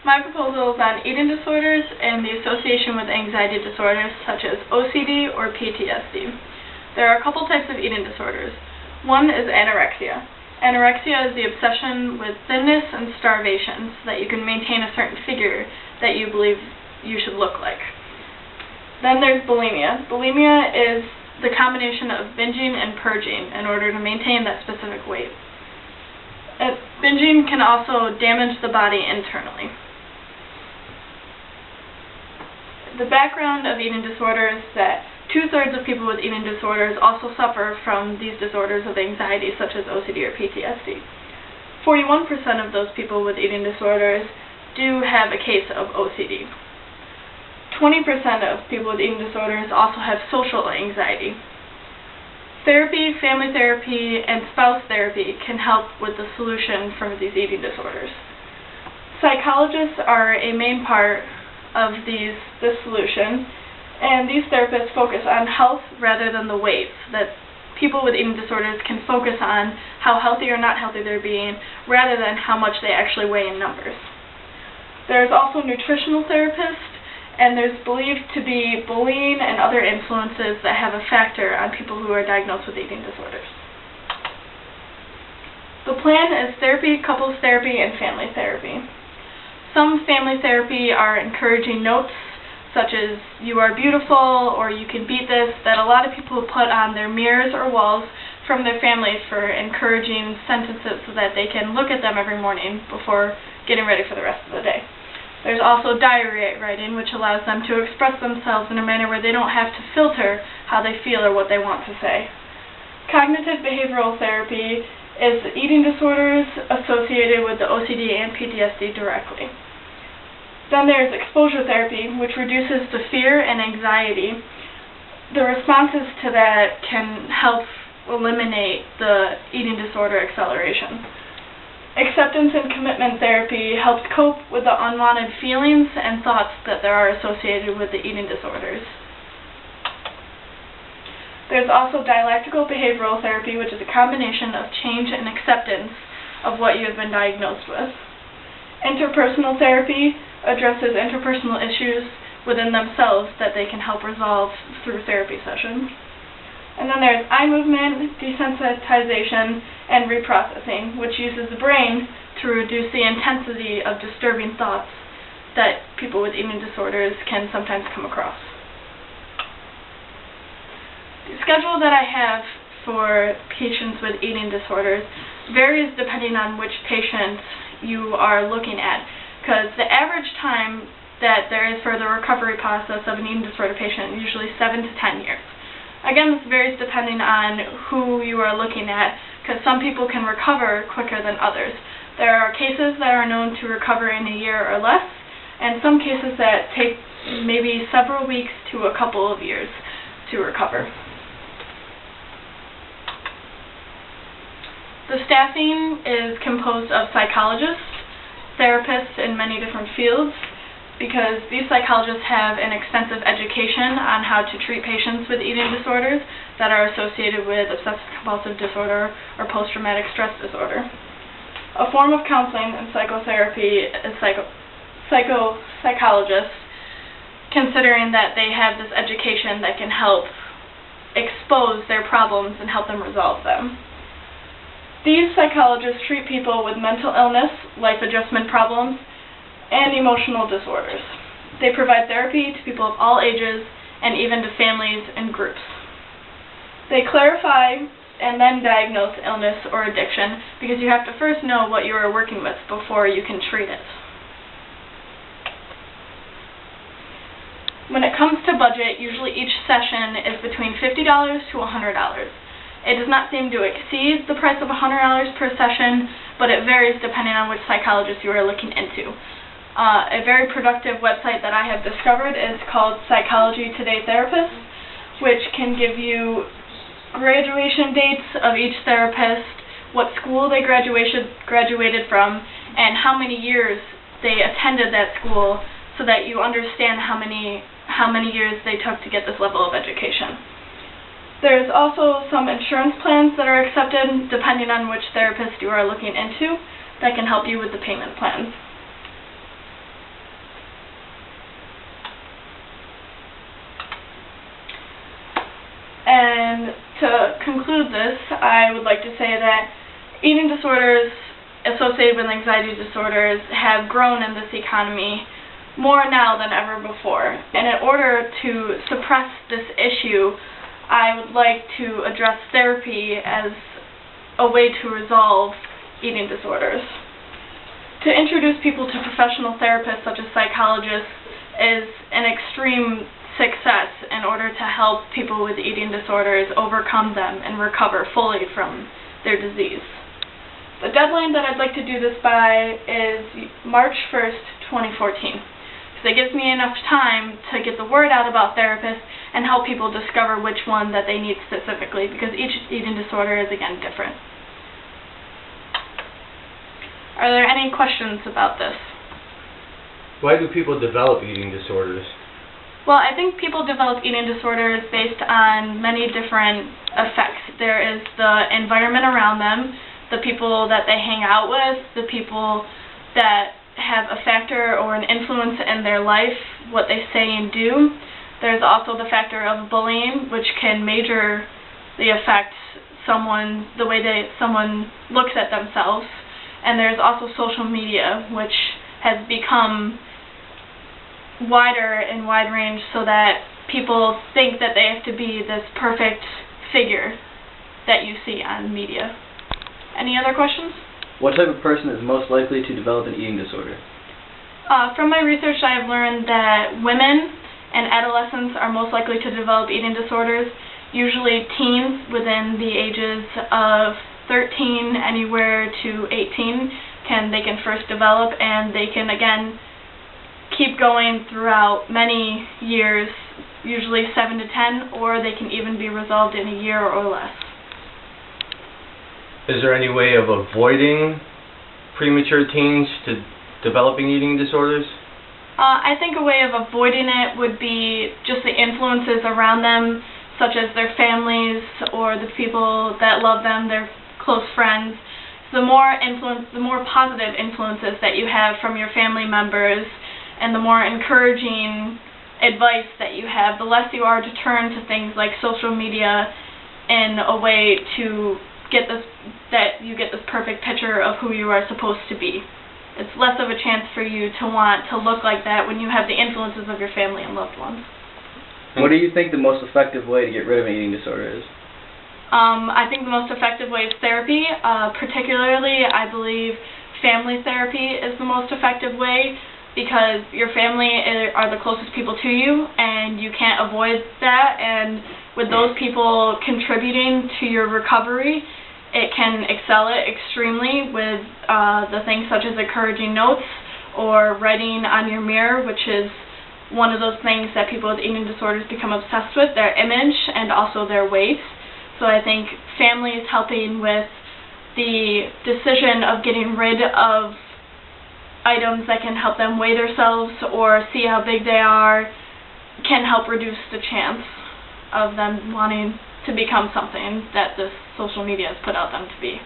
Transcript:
My proposal is on eating disorders and the association with anxiety disorders such as OCD or PTSD. There are a couple types of eating disorders. One is anorexia. Anorexia is the obsession with thinness and starvation so that you can maintain a certain figure that you believe you should look like. Then there's bulimia. Bulimia is the combination of binging and purging in order to maintain that specific weight. Binging can also damage the body internally. The background of eating disorders is that 2/3 of people with eating disorders also suffer from these disorders of anxiety such as OCD or PTSD. 41% of those people with eating disorders do have a case of OCD. 20% of people with eating disorders also have social anxiety. Therapy, family therapy, and spouse therapy can help with the solution for these eating disorders. Psychologists are a main part of this solution, and these therapists focus on health rather than the weight, so that people with eating disorders can focus on how healthy or not healthy they're being rather than how much they actually weigh in numbers. There's also nutritional therapists, and there's believed to be bullying and other influences that have a factor on people who are diagnosed with eating disorders. The plan is therapy, couples therapy, and family therapy. Some family therapy are encouraging notes, such as "you are beautiful" or "you can beat this," that a lot of people put on their mirrors or walls from their families for encouraging sentences so that they can look at them every morning before getting ready for the rest of the day. There's also diary writing, which allows them to express themselves in a manner where they don't have to filter how they feel or what they want to say. Cognitive behavioral therapy is eating disorders associated with the OCD and PTSD directly. Then there's exposure therapy, which reduces the fear and anxiety. The responses to that can help eliminate the eating disorder acceleration. Acceptance and commitment therapy helps cope with the unwanted feelings and thoughts that there are associated with the eating disorders. There's also dialectical behavioral therapy, which is a combination of change and acceptance of what you have been diagnosed with. Interpersonal therapy addresses interpersonal issues within themselves that they can help resolve through therapy sessions. And then there's eye movement, desensitization, and reprocessing, which uses the brain to reduce the intensity of disturbing thoughts that people with eating disorders can sometimes come across. The schedule that I have for patients with eating disorders varies depending on which patient you are looking at, because the average time that there is for the recovery process of an eating disorder patient is usually 7 to 10 years. Again, this varies depending on who you are looking at, because some people can recover quicker than others. There are cases that are known to recover in a year or less, and some cases that take maybe several weeks to a couple of years to recover. The staffing is composed of psychologists, therapists in many different fields, because these psychologists have an extensive education on how to treat patients with eating disorders that are associated with obsessive-compulsive disorder or post-traumatic stress disorder. A form of counseling and psychotherapy is psychologists, considering that they have this education that can help expose their problems and help them resolve them. These psychologists treat people with mental illness, life adjustment problems, and emotional disorders. They provide therapy to people of all ages and even to families and groups. They clarify and then diagnose illness or addiction, because you have to first know what you are working with before you can treat it. When it comes to budget, usually each session is between $50 to $100. It does not seem to exceed the price of $100 per session, but it varies depending on which psychologist you are looking into. A very productive website that I have discovered is called Psychology Today Therapist, which can give you graduation dates of each therapist, what school they graduated from, and how many years they attended that school, so that you understand how many years they took to get this level of education. There's also some insurance plans that are accepted depending on which therapist you are looking into that can help you with the payment plans. conclude this, I would like to say that eating disorders associated with anxiety disorders have grown in this economy more now than ever before. And in order to suppress this issue, I would like to address therapy as a way to resolve eating disorders. To introduce people to professional therapists such as psychologists is an extreme success in order to help people with eating disorders overcome them and recover fully from their disease. The deadline that I'd like to do this by is March 1st, 2014. So it gives me enough time to get the word out about therapists and help people discover which one that they need specifically, because each eating disorder is, again, different. Are there any questions about this? Why do people develop eating disorders? Well, I think people develop eating disorders based on many different effects. There is the environment around them, the people that they hang out with, the people that have a factor or an influence in their life, what they say and do. There's also the factor of bullying, which can majorly affect the way that someone looks at themselves. And there's also social media, which has become wider and wide range so that people think that they have to be this perfect figure that you see on media. Any other questions? What type of person is most likely to develop an eating disorder? From my research, I have learned that women and adolescents are most likely to develop eating disorders. Usually teens within the ages of 13 anywhere to 18 they can first develop, and they can again keep going throughout many years, usually 7 to 10, or they can even be resolved in a year or less. Is there any way of avoiding premature teens to developing eating disorders? I think a way of avoiding it would be just the influences around them, such as their families or the people that love them, their close friends. The more positive influences that you have from your family members and the more encouraging advice that you have, the less you are to turn to things like social media in a way to get you get this perfect picture of who you are supposed to be. It's less of a chance for you to want to look like that when you have the influences of your family and loved ones. What do you think the most effective way to get rid of an eating disorder is? I think the most effective way is therapy. Particularly, I believe family therapy is the most effective way, because your family are the closest people to you, and you can't avoid that. And with those people contributing to your recovery, it can excel it extremely with the things such as encouraging notes or writing on your mirror, which is one of those things that people with eating disorders become obsessed with, their image and also their weight. So I think family is helping with the decision of getting rid of items that can help them weigh themselves or see how big they are, can help reduce the chance of them wanting to become something that this social media has put out them to be.